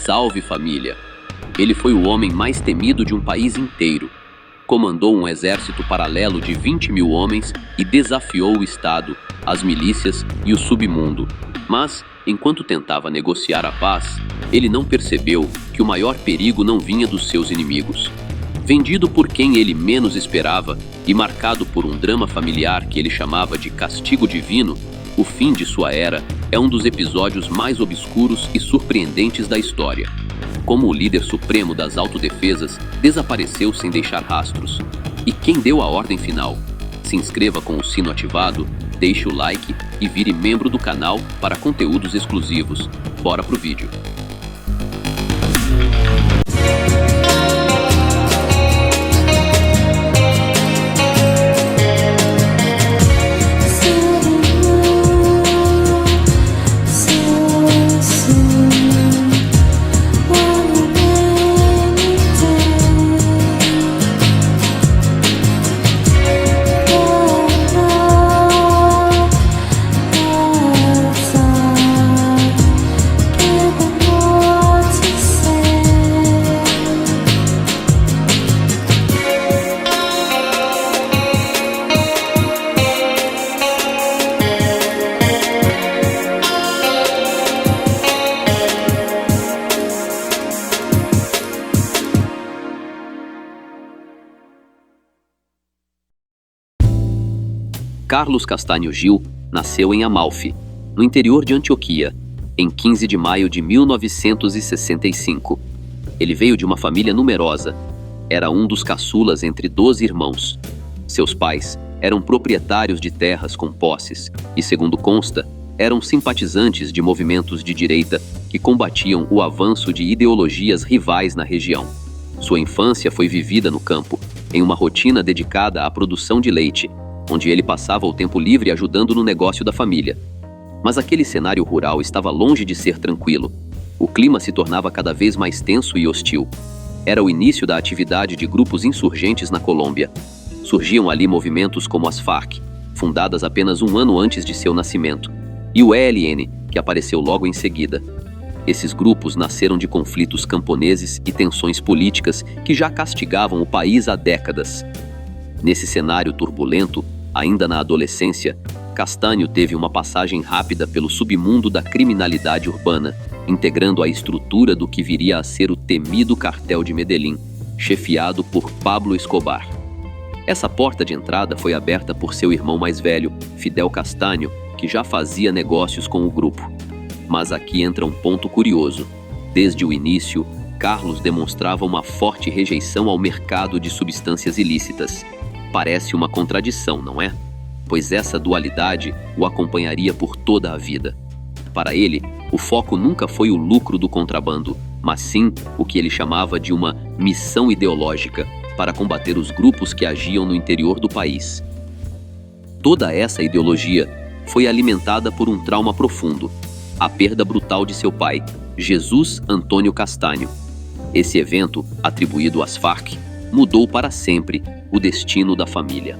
Salve família! Ele foi o homem mais temido de um país inteiro. Comandou um exército paralelo de 20 mil homens e desafiou o Estado, as milícias e o submundo. Mas, enquanto tentava negociar a paz, ele não percebeu que o maior perigo não vinha dos seus inimigos. Vendido por quem ele menos esperava e marcado por um drama familiar que ele chamava de castigo divino, o fim de sua era é um dos episódios mais obscuros e surpreendentes da história. Como o líder supremo das autodefesas desapareceu sem deixar rastros. E quem deu a ordem final? Se inscreva com o sino ativado, deixe o like e vire membro do canal para conteúdos exclusivos. Bora pro vídeo. Carlos Castanho Gil nasceu em Amalfi, no interior de Antioquia, em 15 de maio de 1965. Ele veio de uma família numerosa. Era um dos caçulas entre 12 irmãos. Seus pais eram proprietários de terras com posses e, segundo consta, eram simpatizantes de movimentos de direita que combatiam o avanço de ideologias rivais na região. Sua infância foi vivida no campo, em uma rotina dedicada à produção de leite, onde ele passava o tempo livre ajudando no negócio da família. Mas aquele cenário rural estava longe de ser tranquilo. O clima se tornava cada vez mais tenso e hostil. Era o início da atividade de grupos insurgentes na Colômbia. Surgiam ali movimentos como as Farc, fundadas apenas um ano antes de seu nascimento, e o ELN, que apareceu logo em seguida. Esses grupos nasceram de conflitos camponeses e tensões políticas que já castigavam o país há décadas. Nesse cenário turbulento, ainda na adolescência, Castanho teve uma passagem rápida pelo submundo da criminalidade urbana, integrando a estrutura do que viria a ser o temido cartel de Medellín, chefiado por Pablo Escobar. Essa porta de entrada foi aberta por seu irmão mais velho, Fidel Castanho, que já fazia negócios com o grupo. Mas aqui entra um ponto curioso. Desde o início, Carlos demonstrava uma forte rejeição ao mercado de substâncias ilícitas. Parece uma contradição, não é? Pois essa dualidade o acompanharia por toda a vida. Para ele, o foco nunca foi o lucro do contrabando, mas sim o que ele chamava de uma missão ideológica para combater os grupos que agiam no interior do país. Toda essa ideologia foi alimentada por um trauma profundo: a perda brutal de seu pai, Jesus Antônio Castanho. Esse evento, atribuído às Farc, mudou para sempre o destino da família.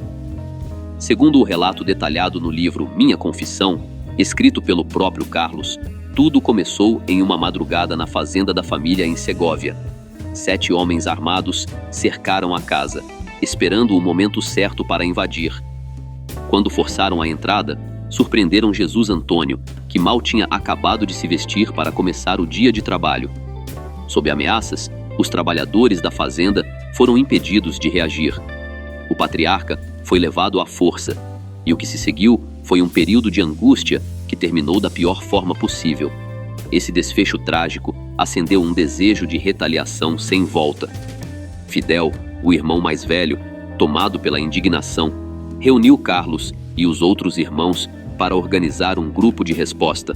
Segundo o relato detalhado no livro Minha Confissão, escrito pelo próprio Carlos, tudo começou em uma madrugada na fazenda da família em Segóvia. 7 homens armados cercaram a casa, esperando o momento certo para invadir. Quando forçaram a entrada, surpreenderam Jesus Antônio, que mal tinha acabado de se vestir para começar o dia de trabalho. Sob ameaças, os trabalhadores da fazenda foram impedidos de reagir. O patriarca foi levado à força, e o que se seguiu foi um período de angústia que terminou da pior forma possível. Esse desfecho trágico acendeu um desejo de retaliação sem volta. Fidel, o irmão mais velho, tomado pela indignação, reuniu Carlos e os outros irmãos para organizar um grupo de resposta.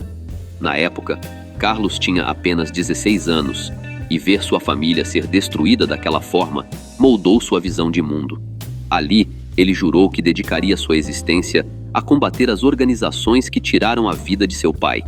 Na época, Carlos tinha apenas 16 anos, e ver sua família ser destruída daquela forma moldou sua visão de mundo. Ali, ele jurou que dedicaria sua existência a combater as organizações que tiraram a vida de seu pai.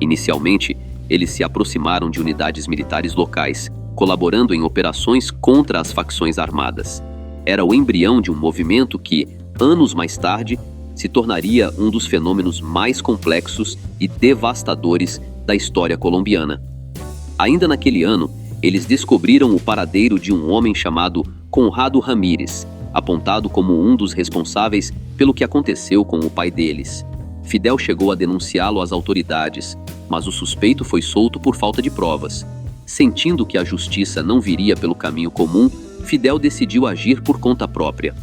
Inicialmente, eles se aproximaram de unidades militares locais, colaborando em operações contra as facções armadas. Era o embrião de um movimento que, anos mais tarde, se tornaria um dos fenômenos mais complexos e devastadores da história colombiana. Ainda naquele ano, eles descobriram o paradeiro de um homem chamado Conrado Ramírez, apontado como um dos responsáveis pelo que aconteceu com o pai deles. Fidel chegou a denunciá-lo às autoridades, mas o suspeito foi solto por falta de provas. Sentindo que a justiça não viria pelo caminho comum, Fidel decidiu agir por conta própria.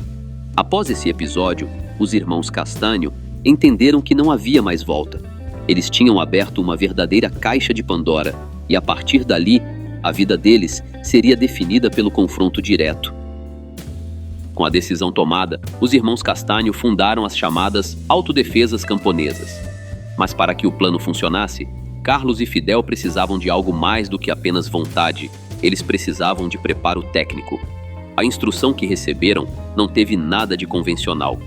Após esse episódio, os irmãos Castanho entenderam que não havia mais volta. Eles tinham aberto uma verdadeira caixa de Pandora, e a partir dali, a vida deles seria definida pelo confronto direto. Com a decisão tomada, os irmãos Castanho fundaram as chamadas Autodefesas Camponesas. Mas para que o plano funcionasse, Carlos e Fidel precisavam de algo mais do que apenas vontade. Eles precisavam de preparo técnico. A instrução que receberam não teve nada de convencional.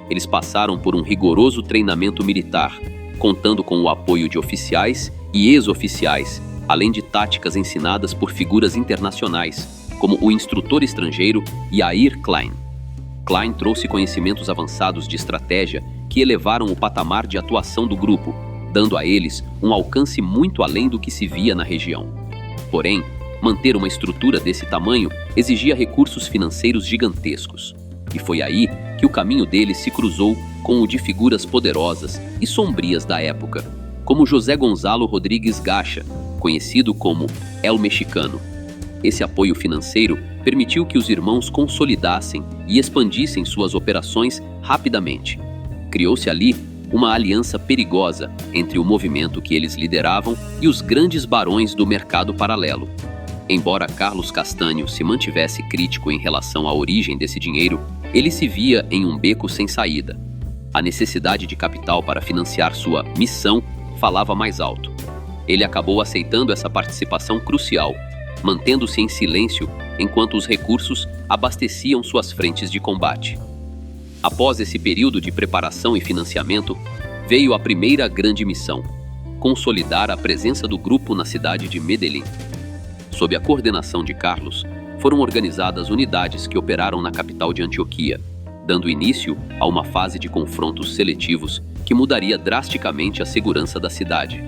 Eles passaram por um rigoroso treinamento militar, contando com o apoio de oficiais e ex-oficiais, além de táticas ensinadas por figuras internacionais, como o instrutor estrangeiro Yair Klein. Klein trouxe conhecimentos avançados de estratégia que elevaram o patamar de atuação do grupo, dando a eles um alcance muito além do que se via na região. Porém, manter uma estrutura desse tamanho exigia recursos financeiros gigantescos. E foi aí que o caminho deles se cruzou com o de figuras poderosas e sombrias da época, como José Gonzalo Rodrigues Gacha, conhecido como El Mexicano. Esse apoio financeiro permitiu que os irmãos consolidassem e expandissem suas operações rapidamente. Criou-se ali uma aliança perigosa entre o movimento que eles lideravam e os grandes barões do mercado paralelo. Embora Carlos Castanho se mantivesse crítico em relação à origem desse dinheiro, ele se via em um beco sem saída. A necessidade de capital para financiar sua missão falava mais alto. Ele acabou aceitando essa participação crucial, mantendo-se em silêncio enquanto os recursos abasteciam suas frentes de combate. Após esse período de preparação e financiamento, veio a primeira grande missão: consolidar a presença do grupo na cidade de Medellín. Sob a coordenação de Carlos, foram organizadas unidades que operaram na capital de Antioquia, dando início a uma fase de confrontos seletivos que mudaria drasticamente a segurança da cidade.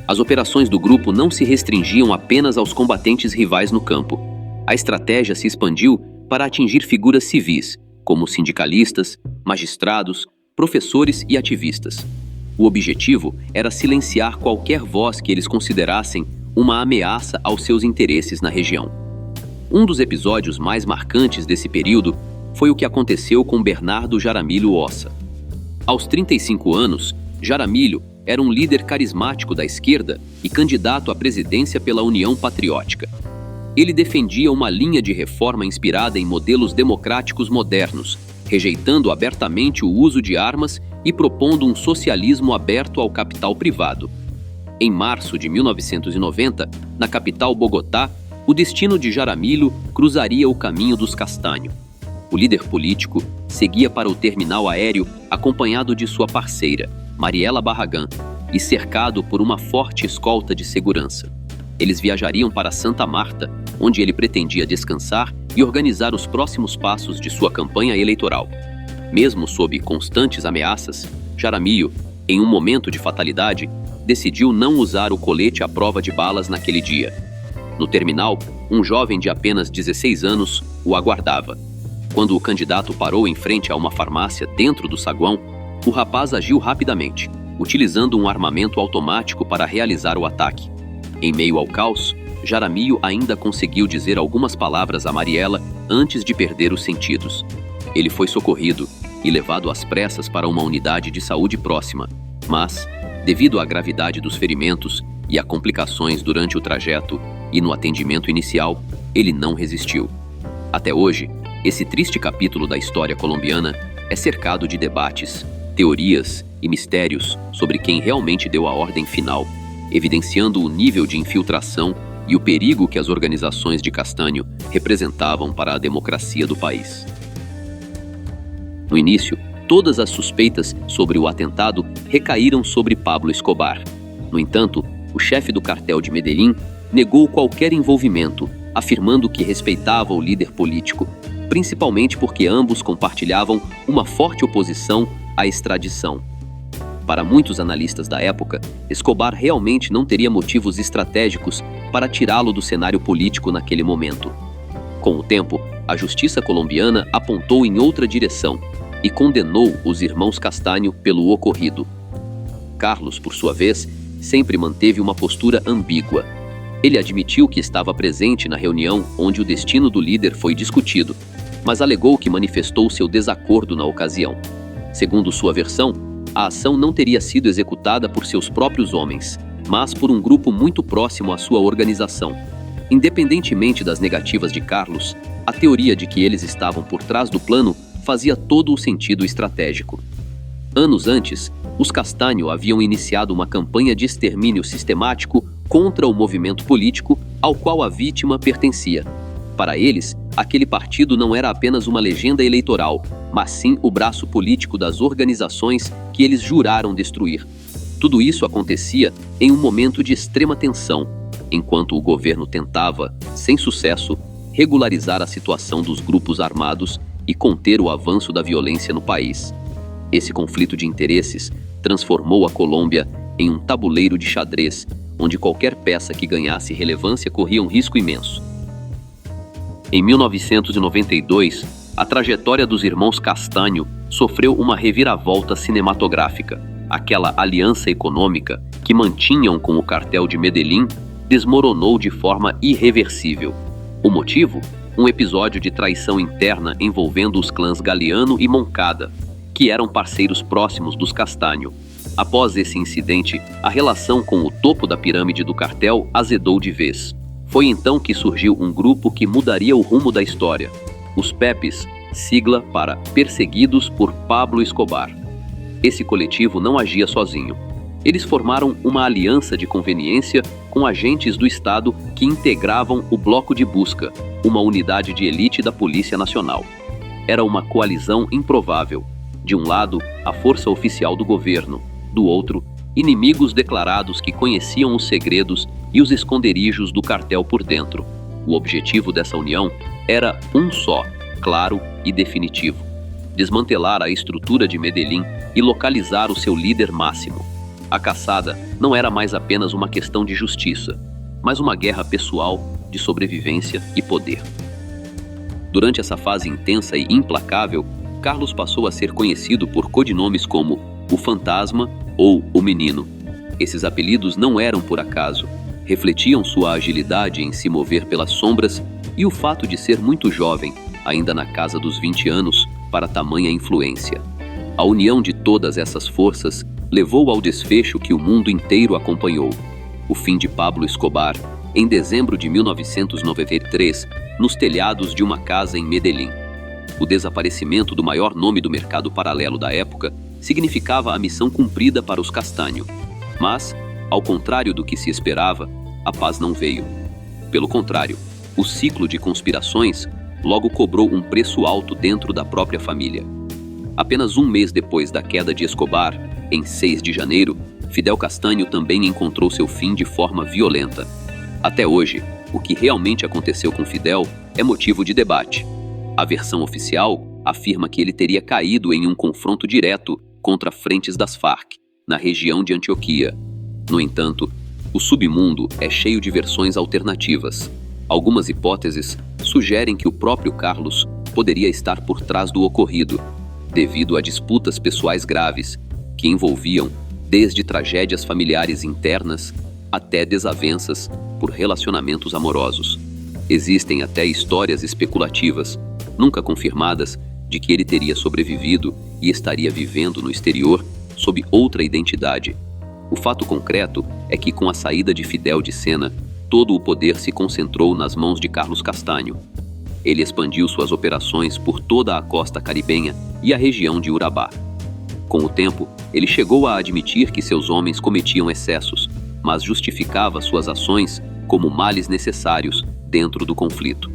As operações do grupo não se restringiam apenas aos combatentes rivais no campo. A estratégia se expandiu para atingir figuras civis, como sindicalistas, magistrados, professores e ativistas. O objetivo era silenciar qualquer voz que eles considerassem uma ameaça aos seus interesses na região. Um dos episódios mais marcantes desse período foi o que aconteceu com Bernardo Jaramillo Ossa. Aos 35 anos, Jaramillo era um líder carismático da esquerda e candidato à presidência pela União Patriótica. Ele defendia uma linha de reforma inspirada em modelos democráticos modernos, rejeitando abertamente o uso de armas e propondo um socialismo aberto ao capital privado. Em março de 1990, na capital Bogotá, o destino de Jaramillo cruzaria o caminho dos Castanho. O líder político seguia para o terminal aéreo acompanhado de sua parceira, Mariela Barragán, e cercado por uma forte escolta de segurança. Eles viajariam para Santa Marta, onde ele pretendia descansar e organizar os próximos passos de sua campanha eleitoral. Mesmo sob constantes ameaças, Jaramillo, em um momento de fatalidade, decidiu não usar o colete à prova de balas naquele dia. No terminal, um jovem de apenas 16 anos o aguardava. Quando o candidato parou em frente a uma farmácia dentro do saguão, o rapaz agiu rapidamente, utilizando um armamento automático para realizar o ataque. Em meio ao caos, Jaramillo ainda conseguiu dizer algumas palavras a Mariela antes de perder os sentidos. Ele foi socorrido e levado às pressas para uma unidade de saúde próxima, mas, devido à gravidade dos ferimentos e a complicações durante o trajeto e no atendimento inicial, ele não resistiu. Até hoje, esse triste capítulo da história colombiana é cercado de debates, teorias e mistérios sobre quem realmente deu a ordem final, evidenciando o nível de infiltração e o perigo que as organizações de Castanho representavam para a democracia do país. No início, todas as suspeitas sobre o atentado recaíram sobre Pablo Escobar. No entanto, o chefe do cartel de Medellín negou qualquer envolvimento, afirmando que respeitava o líder político, principalmente porque ambos compartilhavam uma forte oposição à extradição. Para muitos analistas da época, Escobar realmente não teria motivos estratégicos para tirá-lo do cenário político naquele momento. Com o tempo, a justiça colombiana apontou em outra direção e condenou os irmãos Castaño pelo ocorrido. Carlos, por sua vez, sempre manteve uma postura ambígua. Ele admitiu que estava presente na reunião onde o destino do líder foi discutido, mas alegou que manifestou seu desacordo na ocasião. Segundo sua versão, a ação não teria sido executada por seus próprios homens, mas por um grupo muito próximo à sua organização. Independentemente das negativas de Carlos, a teoria de que eles estavam por trás do plano fazia todo o sentido estratégico. Anos antes, os Castaño haviam iniciado uma campanha de extermínio sistemático contra o movimento político ao qual a vítima pertencia. Para eles, aquele partido não era apenas uma legenda eleitoral, mas sim o braço político das organizações que eles juraram destruir. Tudo isso acontecia em um momento de extrema tensão, enquanto o governo tentava, sem sucesso, regularizar a situação dos grupos armados e conter o avanço da violência no país. Esse conflito de interesses transformou a Colômbia em um tabuleiro de xadrez, onde qualquer peça que ganhasse relevância corria um risco imenso. Em 1992, a trajetória dos irmãos Castaño sofreu uma reviravolta cinematográfica. Aquela aliança econômica que mantinham com o cartel de Medellín desmoronou de forma irreversível. O motivo? Um episódio de traição interna envolvendo os clãs Galeano e Moncada, que eram parceiros próximos dos Castaño. Após esse incidente, a relação com o topo da pirâmide do cartel azedou de vez. Foi então que surgiu um grupo que mudaria o rumo da história: os Pepes, sigla para Perseguidos por Pablo Escobar. Esse coletivo não agia sozinho. Eles formaram uma aliança de conveniência com agentes do Estado que integravam o Bloco de Busca, uma unidade de elite da Polícia Nacional. Era uma coalizão improvável. De um lado, a força oficial do governo; do outro, inimigos declarados que conheciam os segredos e os esconderijos do cartel por dentro. O objetivo dessa união era um só, claro e definitivo: desmantelar a estrutura de Medellín e localizar o seu líder máximo. A caçada não era mais apenas uma questão de justiça, mas uma guerra pessoal de sobrevivência e poder. Durante essa fase intensa e implacável, Carlos passou a ser conhecido por codinomes como o Fantasma ou o Menino. Esses apelidos não eram por acaso, refletiam sua agilidade em se mover pelas sombras e o fato de ser muito jovem, ainda na casa dos 20 anos, para tamanha influência. A união de todas essas forças levou ao desfecho que o mundo inteiro acompanhou: o fim de Pablo Escobar, em dezembro de 1993, nos telhados de uma casa em Medellín. O desaparecimento do maior nome do mercado paralelo da época significava a missão cumprida para os Castaño. Mas, ao contrário do que se esperava, a paz não veio. Pelo contrário, o ciclo de conspirações logo cobrou um preço alto dentro da própria família. Apenas um mês depois da queda de Escobar, em 6 de janeiro, Fidel Castaño também encontrou seu fim de forma violenta. Até hoje, o que realmente aconteceu com Fidel é motivo de debate. A versão oficial afirma que ele teria caído em um confronto direto contra frentes das Farc, na região de Antioquia. No entanto, o submundo é cheio de versões alternativas. Algumas hipóteses sugerem que o próprio Carlos poderia estar por trás do ocorrido, devido a disputas pessoais graves, que envolviam desde tragédias familiares internas até desavenças por relacionamentos amorosos. Existem até histórias especulativas, nunca confirmadas, de que ele teria sobrevivido e estaria vivendo no exterior sob outra identidade. O fato concreto é que, com a saída de Fidel de cena, todo o poder se concentrou nas mãos de Carlos Castaño. Ele expandiu suas operações por toda a costa caribenha e a região de Urabá. Com o tempo, ele chegou a admitir que seus homens cometiam excessos, mas justificava suas ações como males necessários dentro do conflito.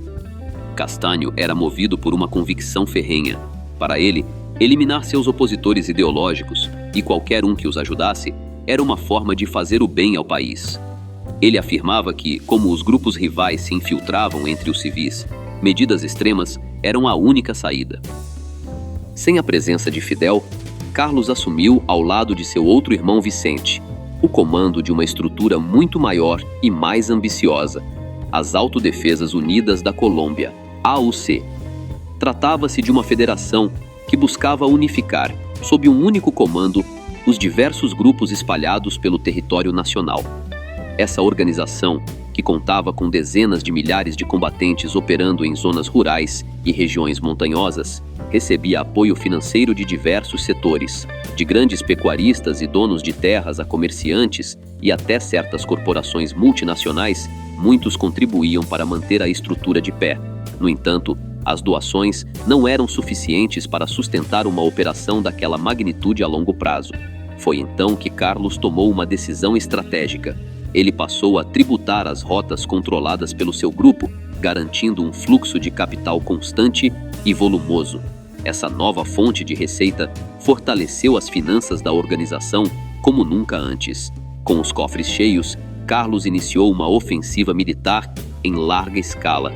Castaño era movido por uma convicção ferrenha. Para ele, eliminar seus opositores ideológicos, e qualquer um que os ajudasse, era uma forma de fazer o bem ao país. Ele afirmava que, como os grupos rivais se infiltravam entre os civis, medidas extremas eram a única saída. Sem a presença de Fidel, Carlos assumiu, ao lado de seu outro irmão Vicente, o comando de uma estrutura muito maior e mais ambiciosa, as Autodefesas Unidas da Colômbia, AUC. Tratava-se de uma federação que buscava unificar, sob um único comando, os diversos grupos espalhados pelo território nacional. Essa organização, que contava com dezenas de milhares de combatentes operando em zonas rurais e regiões montanhosas, recebia apoio financeiro de diversos setores, de grandes pecuaristas e donos de terras a comerciantes e até certas corporações multinacionais. Muitos contribuíam para manter a estrutura de pé. No entanto, as doações não eram suficientes para sustentar uma operação daquela magnitude a longo prazo. Foi então que Carlos tomou uma decisão estratégica. Ele passou a tributar as rotas controladas pelo seu grupo, garantindo um fluxo de capital constante e volumoso. Essa nova fonte de receita fortaleceu as finanças da organização como nunca antes. Com os cofres cheios, Carlos iniciou uma ofensiva militar em larga escala.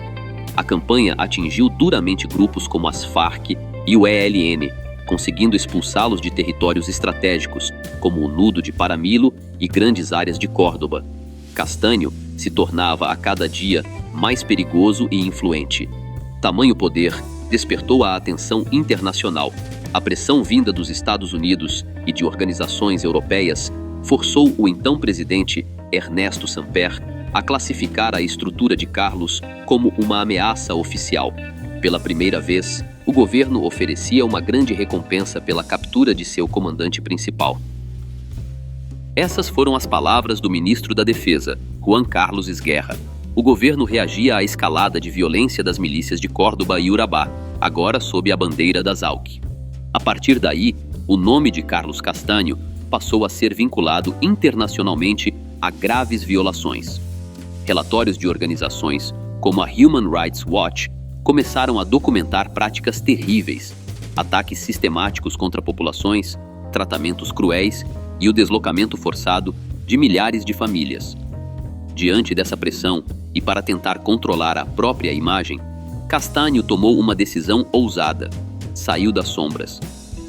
A campanha atingiu duramente grupos como as Farc e o ELN, conseguindo expulsá-los de territórios estratégicos, como o Nudo de Paramilo e grandes áreas de Córdoba. Castanho se tornava a cada dia mais perigoso e influente. Tamanho poder despertou a atenção internacional. A pressão vinda dos Estados Unidos e de organizações europeias forçou o então presidente Ernesto Samper a classificar a estrutura de Carlos como uma ameaça oficial. Pela primeira vez, o governo oferecia uma grande recompensa pela captura de seu comandante principal. Essas foram as palavras do ministro da Defesa, Juan Carlos Esguerra. O governo reagia à escalada de violência das milícias de Córdoba e Urabá, agora sob a bandeira das AUC. A partir daí, o nome de Carlos Castanho passou a ser vinculado internacionalmente a graves violações. Relatórios de organizações como a Human Rights Watch começaram a documentar práticas terríveis, ataques sistemáticos contra populações, tratamentos cruéis e o deslocamento forçado de milhares de famílias. Diante dessa pressão e para tentar controlar a própria imagem, Castanho tomou uma decisão ousada. Saiu das sombras.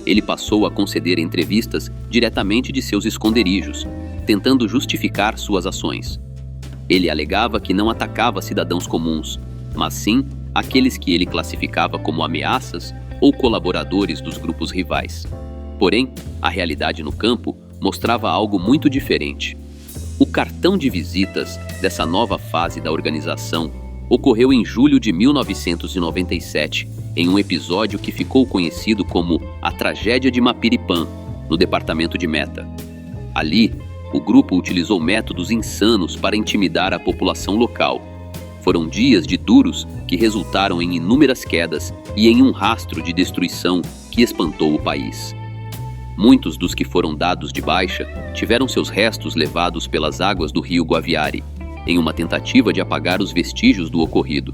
Ele passou a conceder entrevistas diretamente de seus esconderijos, tentando justificar suas ações. Ele alegava que não atacava cidadãos comuns, mas sim aqueles que ele classificava como ameaças ou colaboradores dos grupos rivais. Porém, a realidade no campo mostrava algo muito diferente. O cartão de visitas dessa nova fase da organização ocorreu em julho de 1997, em um episódio que ficou conhecido como a Tragédia de Mapiripã, no departamento de Meta. Ali, o grupo utilizou métodos insanos para intimidar a população local. Foram dias de duros que resultaram em inúmeras quedas e em um rastro de destruição que espantou o país. Muitos dos que foram dados de baixa tiveram seus restos levados pelas águas do rio Guaviare, em uma tentativa de apagar os vestígios do ocorrido.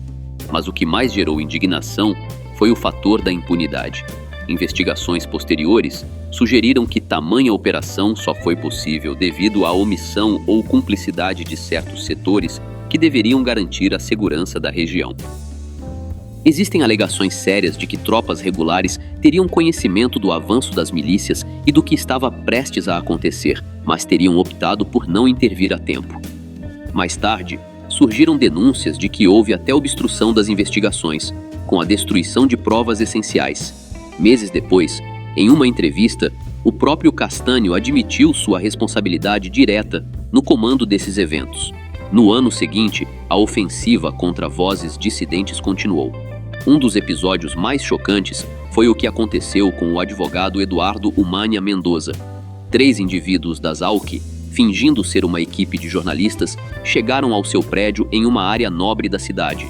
Mas o que mais gerou indignação foi o fator da impunidade. Investigações posteriores sugeriram que tamanha operação só foi possível devido à omissão ou cumplicidade de certos setores que deveriam garantir a segurança da região. Existem alegações sérias de que tropas regulares teriam conhecimento do avanço das milícias e do que estava prestes a acontecer, mas teriam optado por não intervir a tempo. Mais tarde, surgiram denúncias de que houve até obstrução das investigações, com a destruição de provas essenciais. Meses depois, em uma entrevista, o próprio Castanho admitiu sua responsabilidade direta no comando desses eventos. No ano seguinte, a ofensiva contra vozes dissidentes continuou. Um dos episódios mais chocantes foi o que aconteceu com o advogado Eduardo Umaña Mendoza. 3 indivíduos das AUC, fingindo ser uma equipe de jornalistas, chegaram ao seu prédio em uma área nobre da cidade.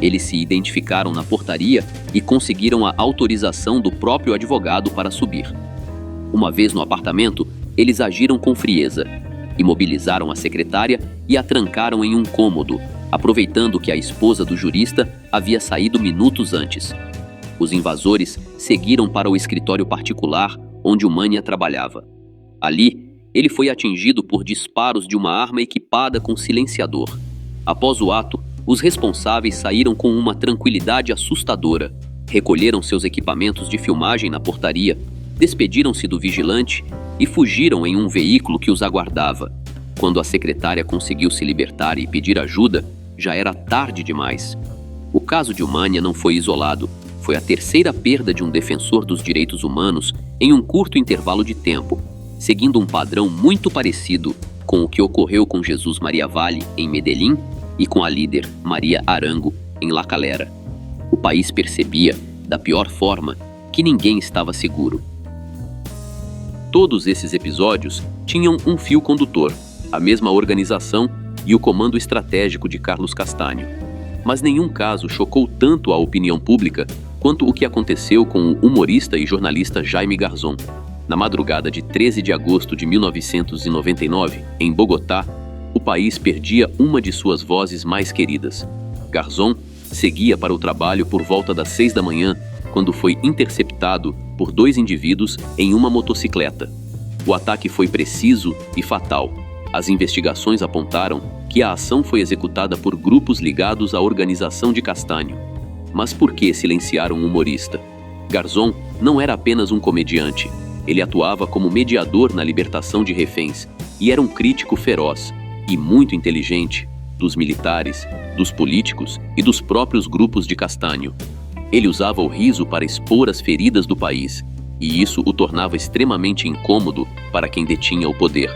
Eles se identificaram na portaria e conseguiram a autorização do próprio advogado para subir. Uma vez no apartamento, eles agiram com frieza. Imobilizaram a secretária e a trancaram em um cômodo, aproveitando que a esposa do jurista havia saído minutos antes. Os invasores seguiram para o escritório particular onde Umaña trabalhava. Ali, ele foi atingido por disparos de uma arma equipada com silenciador. Após o ato, os responsáveis saíram com uma tranquilidade assustadora. Recolheram seus equipamentos de filmagem na portaria despediram-se do vigilante e fugiram em um veículo que os aguardava. Quando a secretária conseguiu se libertar e pedir ajuda, já era tarde demais. O caso de Umânia não foi isolado. Foi a terceira perda de um defensor dos direitos humanos em um curto intervalo de tempo, seguindo um padrão muito parecido com o que ocorreu com Jesus Maria Valle, em Medellín, e com a líder Maria Arango, em La Calera. O país percebia, da pior forma, que ninguém estava seguro. Todos esses episódios tinham um fio condutor, a mesma organização e o comando estratégico de Carlos Castanho. Mas nenhum caso chocou tanto a opinião pública quanto o que aconteceu com o humorista e jornalista Jaime Garzón. Na madrugada de 13 de agosto de 1999, em Bogotá, o país perdia uma de suas vozes mais queridas. Garzón seguia para o trabalho por volta das 6 da manhã, quando foi interceptado por 2 indivíduos em uma motocicleta. O ataque foi preciso e fatal. As investigações apontaram que a ação foi executada por grupos ligados à organização de Castanho. Mas por que silenciaram o humorista? Garzón não era apenas um comediante. Ele atuava como mediador na libertação de reféns e era um crítico feroz e muito inteligente dos militares, dos políticos e dos próprios grupos de Castanho. Ele usava o riso para expor as feridas do país, e isso o tornava extremamente incômodo para quem detinha o poder.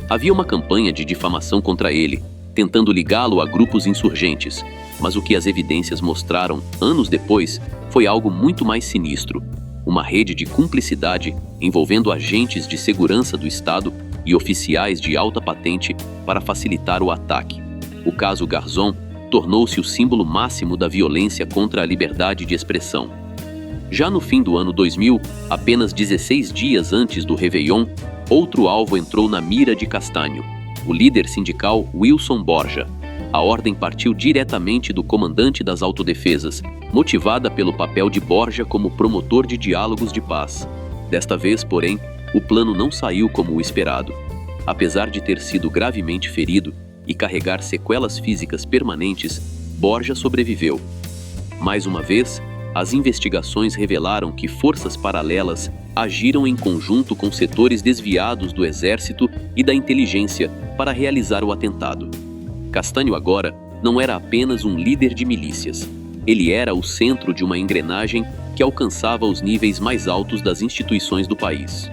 Havia uma campanha de difamação contra ele, tentando ligá-lo a grupos insurgentes, mas o que as evidências mostraram, anos depois, foi algo muito mais sinistro. Uma rede de cumplicidade envolvendo agentes de segurança do Estado e oficiais de alta patente para facilitar o ataque. O caso Garzón tornou-se o símbolo máximo da violência contra a liberdade de expressão. Já no fim do ano 2000, apenas 16 dias antes do Réveillon, outro alvo entrou na mira de Castanho, o líder sindical Wilson Borja. A ordem partiu diretamente do comandante das autodefesas, motivada pelo papel de Borja como promotor de diálogos de paz. Desta vez, porém, o plano não saiu como o esperado. Apesar de ter sido gravemente ferido e carregar sequelas físicas permanentes, Borja sobreviveu. Mais uma vez, as investigações revelaram que forças paralelas agiram em conjunto com setores desviados do exército e da inteligência para realizar o atentado. Castanho agora não era apenas um líder de milícias. Ele era o centro de uma engrenagem que alcançava os níveis mais altos das instituições do país.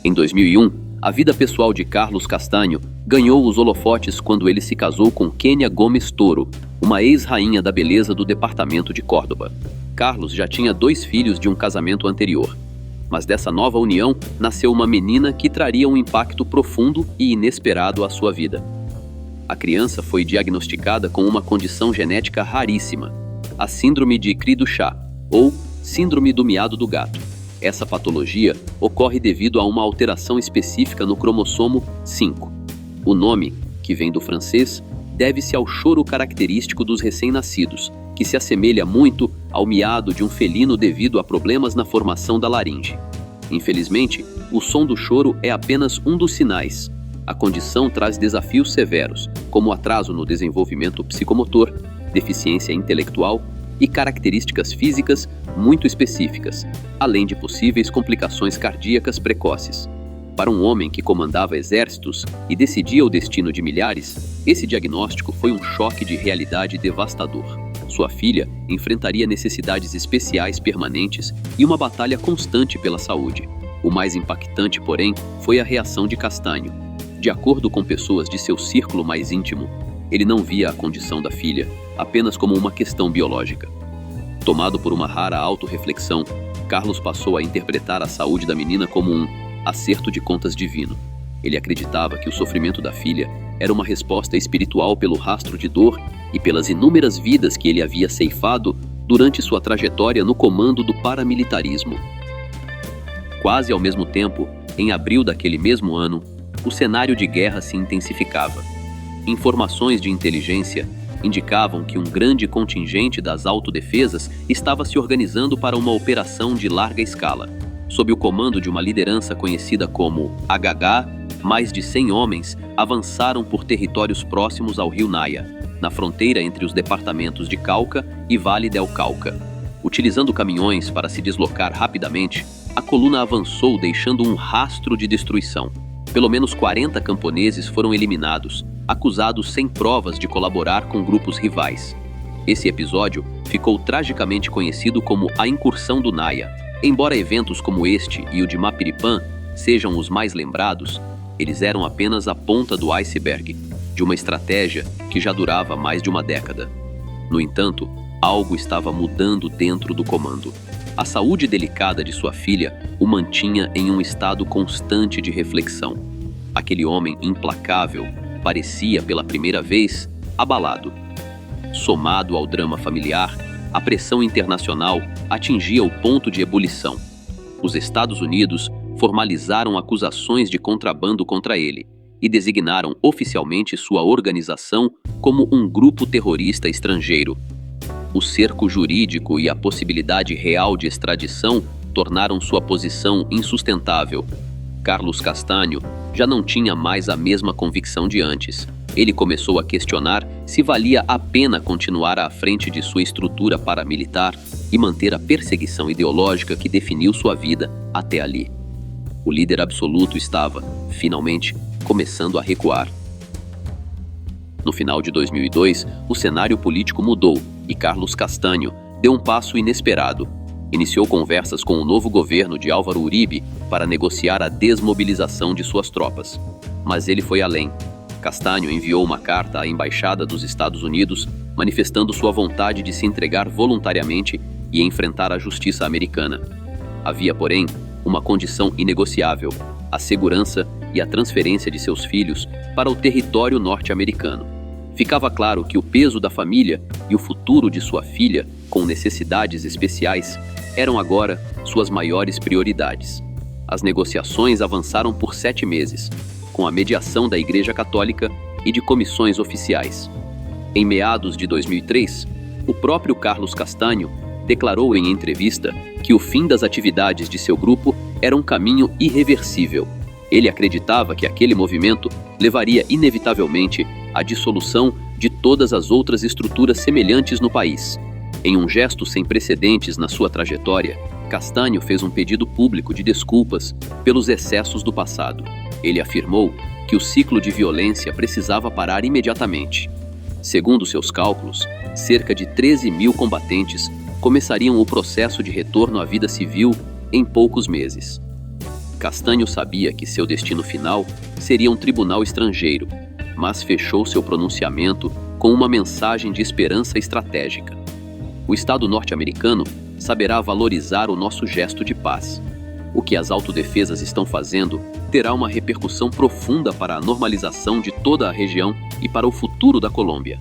Em 2001, a vida pessoal de Carlos Castanho ganhou os holofotes quando ele se casou com Kenia Gomes Toro, uma ex-rainha da beleza do departamento de Córdoba. Carlos já tinha 2 filhos de um casamento anterior, mas dessa nova união nasceu uma menina que traria um impacto profundo e inesperado à sua vida. A criança foi diagnosticada com uma condição genética raríssima, a síndrome de Cri-du-Chat, ou síndrome do miado do gato. Essa patologia ocorre devido a uma alteração específica no cromossomo 5. O nome, que vem do francês, deve-se ao choro característico dos recém-nascidos, que se assemelha muito ao miado de um felino devido a problemas na formação da laringe. Infelizmente, o som do choro é apenas um dos sinais. A condição traz desafios severos, como atraso no desenvolvimento psicomotor, deficiência intelectual e características físicas muito específicas, além de possíveis complicações cardíacas precoces. Para um homem que comandava exércitos e decidia o destino de milhares, esse diagnóstico foi um choque de realidade devastador. Sua filha enfrentaria necessidades especiais permanentes e uma batalha constante pela saúde. O mais impactante, porém, foi a reação de Castanho. De acordo com pessoas de seu círculo mais íntimo, ele não via a condição da filha apenas como uma questão biológica. Tomado por uma rara autorreflexão, Carlos passou a interpretar a saúde da menina como um acerto de contas divino. Ele acreditava que o sofrimento da filha era uma resposta espiritual pelo rastro de dor e pelas inúmeras vidas que ele havia ceifado durante sua trajetória no comando do paramilitarismo. Quase ao mesmo tempo, em abril daquele mesmo ano, o cenário de guerra se intensificava. Informações de inteligência indicavam que um grande contingente das autodefesas estava se organizando para uma operação de larga escala. Sob o comando de uma liderança conhecida como HH, mais de 100 homens avançaram por territórios próximos ao rio Naya, na fronteira entre os departamentos de Cauca e Vale del Cauca. O Utilizando caminhões para se deslocar rapidamente, a coluna avançou deixando um rastro de destruição. Pelo menos 40 camponeses foram eliminados, acusados sem provas de colaborar com grupos rivais. Esse episódio ficou tragicamente conhecido como a Incursão do Naya. Embora eventos como este e o de Mapiripã sejam os mais lembrados, eles eram apenas a ponta do iceberg de uma estratégia que já durava mais de uma década. No entanto, algo estava mudando dentro do comando. A saúde delicada de sua filha o mantinha em um estado constante de reflexão. Aquele homem implacável parecia, pela primeira vez, abalado. Somado ao drama familiar, a pressão internacional atingia o ponto de ebulição. Os Estados Unidos formalizaram acusações de contrabando contra ele e designaram oficialmente sua organização como um grupo terrorista estrangeiro. O cerco jurídico e a possibilidade real de extradição tornaram sua posição insustentável. Carlos Castanho já não tinha mais a mesma convicção de antes. Ele começou a questionar se valia a pena continuar à frente de sua estrutura paramilitar e manter a perseguição ideológica que definiu sua vida até ali. O líder absoluto estava, finalmente, começando a recuar. No final de 2002, o cenário político mudou e Carlos Castanho deu um passo inesperado. Iniciou conversas com o novo governo de Álvaro Uribe para negociar a desmobilização de suas tropas. Mas ele foi além. Castanho enviou uma carta à Embaixada dos Estados Unidos manifestando sua vontade de se entregar voluntariamente e enfrentar a justiça americana. Havia, porém, uma condição inegociável: a segurança e a transferência de seus filhos para o território norte-americano. Ficava claro que o peso da família e o futuro de sua filha, com necessidades especiais, eram agora suas maiores prioridades. As negociações avançaram por 7 meses, com a mediação da Igreja Católica e de comissões oficiais. Em meados de 2003, o próprio Carlos Castanho declarou em entrevista que o fim das atividades de seu grupo era um caminho irreversível. Ele acreditava que aquele movimento levaria inevitavelmente à dissolução de todas as outras estruturas semelhantes no país. Em um gesto sem precedentes na sua trajetória, Castanho fez um pedido público de desculpas pelos excessos do passado. Ele afirmou que o ciclo de violência precisava parar imediatamente. Segundo seus cálculos, cerca de 13 mil combatentes começariam o processo de retorno à vida civil em poucos meses. Castanho sabia que seu destino final seria um tribunal estrangeiro, mas fechou seu pronunciamento com uma mensagem de esperança estratégica. O Estado norte-americano saberá valorizar o nosso gesto de paz. O que as autodefesas estão fazendo terá uma repercussão profunda para a normalização de toda a região e para o futuro da Colômbia.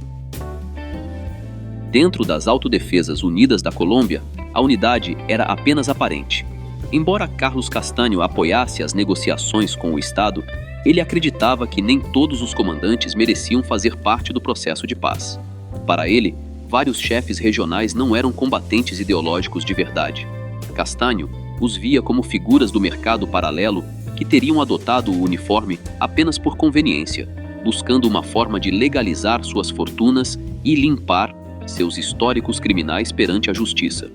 Dentro das Autodefesas Unidas da Colômbia, a unidade era apenas aparente. Embora Carlos Castanho apoiasse as negociações com o Estado, ele acreditava que nem todos os comandantes mereciam fazer parte do processo de paz. Para ele, vários chefes regionais não eram combatentes ideológicos de verdade. Castanho os via como figuras do mercado paralelo que teriam adotado o uniforme apenas por conveniência, buscando uma forma de legalizar suas fortunas e limpar seus históricos criminais perante a justiça.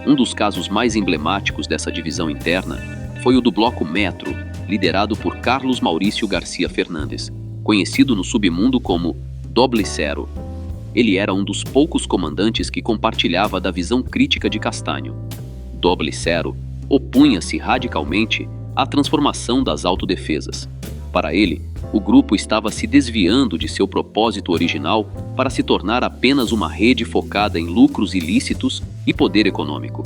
Um dos casos mais emblemáticos dessa divisão interna foi o do Bloco Metro, liderado por Carlos Maurício Garcia Fernandes, conhecido no submundo como Doble Zero. Ele era um dos poucos comandantes que compartilhava da visão crítica de Castanho. Doble Zero opunha-se radicalmente à transformação das autodefesas. Para ele, o grupo estava se desviando de seu propósito original para se tornar apenas uma rede focada em lucros ilícitos e poder econômico.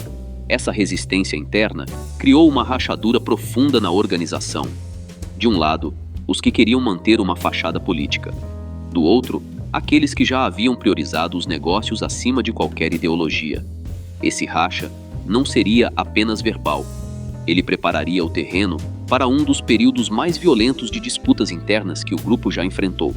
Essa resistência interna criou uma rachadura profunda na organização. De um lado, os que queriam manter uma fachada política. Do outro, aqueles que já haviam priorizado os negócios acima de qualquer ideologia. Esse racha não seria apenas verbal. Ele prepararia o terreno para um dos períodos mais violentos de disputas internas que o grupo já enfrentou.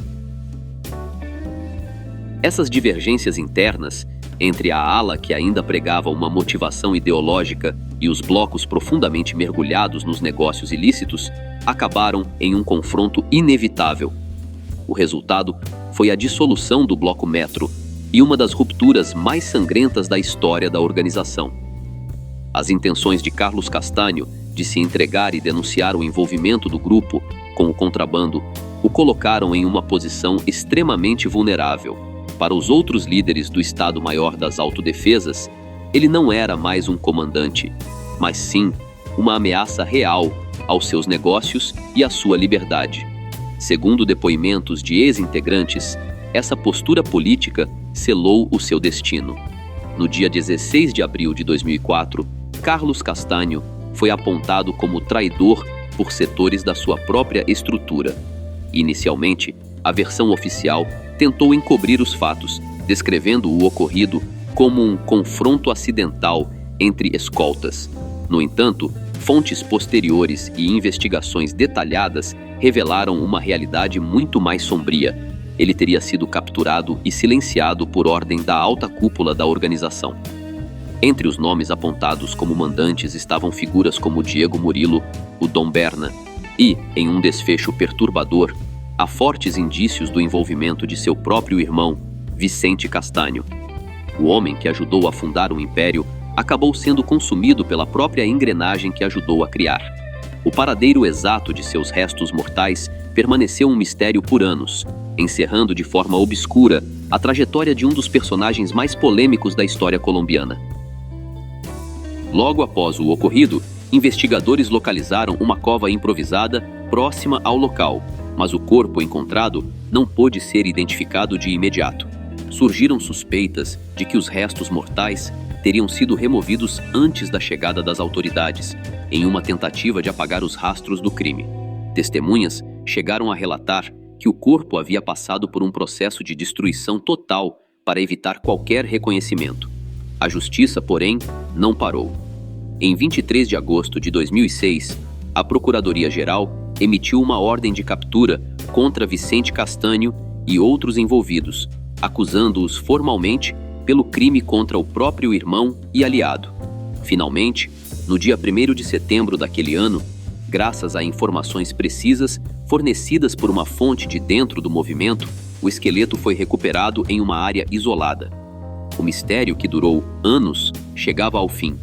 Essas divergências internas, entre a ala que ainda pregava uma motivação ideológica e os blocos profundamente mergulhados nos negócios ilícitos, acabaram em um confronto inevitável. O resultado foi a dissolução do Bloco Metro, e uma das rupturas mais sangrentas da história da organização. As intenções de Carlos Castanho de se entregar e denunciar o envolvimento do grupo com o contrabando o colocaram em uma posição extremamente vulnerável. Para os outros líderes do Estado-Maior das Autodefesas, ele não era mais um comandante, mas sim uma ameaça real aos seus negócios e à sua liberdade. Segundo depoimentos de ex-integrantes, essa postura política selou o seu destino. No dia 16 de abril de 2004, Carlos Castanho foi apontado como traidor por setores da sua própria estrutura. Inicialmente, a versão oficial tentou encobrir os fatos, descrevendo o ocorrido como um confronto acidental entre escoltas. No entanto, fontes posteriores e investigações detalhadas revelaram uma realidade muito mais sombria. Ele teria sido capturado e silenciado por ordem da alta cúpula da organização. Entre os nomes apontados como mandantes estavam figuras como Diego Murilo, o Dom Berna, e, em um desfecho perturbador, há fortes indícios do envolvimento de seu próprio irmão, Vicente Castanho. O homem que ajudou a fundar o império acabou sendo consumido pela própria engrenagem que ajudou a criar. O paradeiro exato de seus restos mortais permaneceu um mistério por anos, encerrando de forma obscura a trajetória de um dos personagens mais polêmicos da história colombiana. Logo após o ocorrido, investigadores localizaram uma cova improvisada próxima ao local, mas o corpo encontrado não pôde ser identificado de imediato. Surgiram suspeitas de que os restos mortais teriam sido removidos antes da chegada das autoridades, em uma tentativa de apagar os rastros do crime. Testemunhas chegaram a relatar que o corpo havia passado por um processo de destruição total para evitar qualquer reconhecimento. A justiça, porém, não parou. Em 23 de agosto de 2006, a Procuradoria-Geral emitiu uma ordem de captura contra Vicente Castanho e outros envolvidos, acusando-os formalmente pelo crime contra o próprio irmão e aliado. Finalmente, no dia 1º de setembro daquele ano, graças a informações precisas fornecidas por uma fonte de dentro do movimento, o esqueleto foi recuperado em uma área isolada. O mistério, que durou anos, chegava ao fim.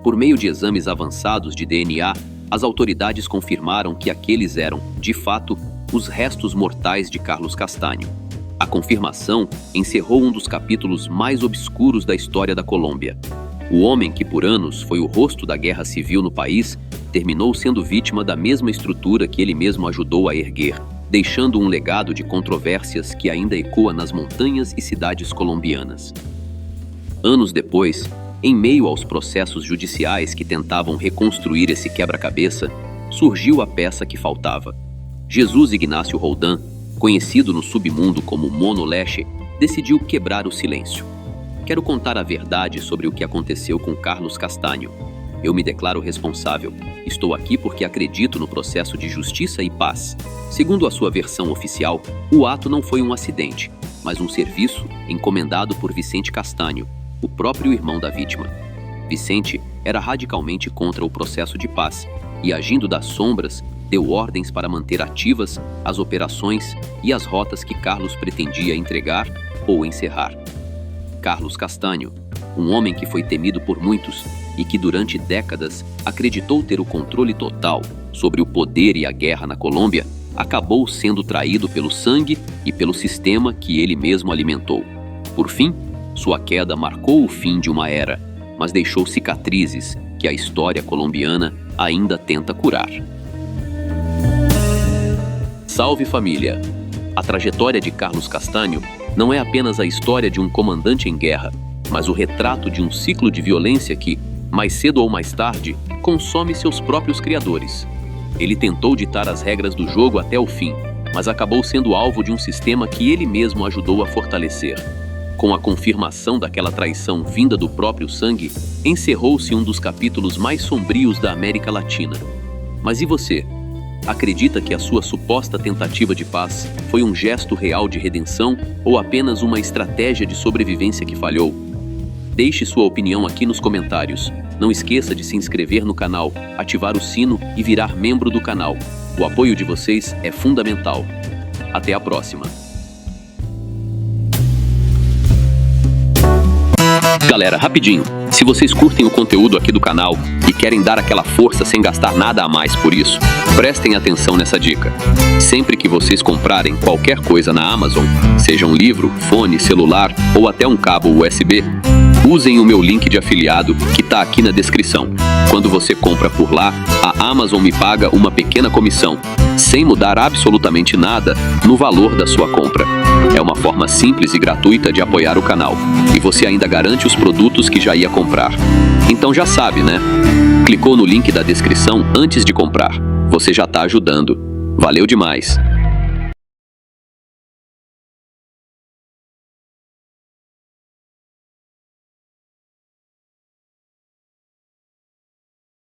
Por meio de exames avançados de DNA, as autoridades confirmaram que aqueles eram, de fato, os restos mortais de Carlos Castanho. A confirmação encerrou um dos capítulos mais obscuros da história da Colômbia. O homem que por anos foi o rosto da guerra civil no país terminou sendo vítima da mesma estrutura que ele mesmo ajudou a erguer, deixando um legado de controvérsias que ainda ecoa nas montanhas e cidades colombianas. Anos depois, em meio aos processos judiciais que tentavam reconstruir esse quebra-cabeça, surgiu a peça que faltava. Jesus Ignácio Roldán, conhecido no submundo como Mono Leche, decidiu quebrar o silêncio. Quero contar a verdade sobre o que aconteceu com Carlos Castanho. Eu me declaro responsável. Estou aqui porque acredito no processo de justiça e paz. Segundo a sua versão oficial, o ato não foi um acidente, mas um serviço encomendado por Vicente Castanho, o próprio irmão da vítima. Vicente era radicalmente contra o processo de paz e, agindo das sombras, deu ordens para manter ativas as operações e as rotas que Carlos pretendia entregar ou encerrar. Carlos Castanho, um homem que foi temido por muitos e que durante décadas acreditou ter o controle total sobre o poder e a guerra na Colômbia, acabou sendo traído pelo sangue e pelo sistema que ele mesmo alimentou. Por fim, sua queda marcou o fim de uma era, mas deixou cicatrizes que a história colombiana ainda tenta curar. Salve família! A trajetória de Carlos Castanho não é apenas a história de um comandante em guerra, mas o retrato de um ciclo de violência que, mais cedo ou mais tarde, consome seus próprios criadores. Ele tentou ditar as regras do jogo até o fim, mas acabou sendo alvo de um sistema que ele mesmo ajudou a fortalecer. Com a confirmação daquela traição vinda do próprio sangue, encerrou-se um dos capítulos mais sombrios da América Latina. Mas e você? Acredita que a sua suposta tentativa de paz foi um gesto real de redenção ou apenas uma estratégia de sobrevivência que falhou? Deixe sua opinião aqui nos comentários. Não esqueça de se inscrever no canal, ativar o sino e virar membro do canal. O apoio de vocês é fundamental. Até a próxima! Galera, rapidinho, se vocês curtem o conteúdo aqui do canal e querem dar aquela força sem gastar nada a mais por isso, prestem atenção nessa dica. Sempre que vocês comprarem qualquer coisa na Amazon, seja um livro, fone, celular ou até um cabo USB, usem o meu link de afiliado que está aqui na descrição. Quando você compra por lá, a Amazon me paga uma pequena comissão, sem mudar absolutamente nada no valor da sua compra. É uma forma simples e gratuita de apoiar o canal, e você ainda garante os produtos que já ia comprar. Então já sabe, né? Clicou no link da descrição antes de comprar. Você já está ajudando. Valeu demais!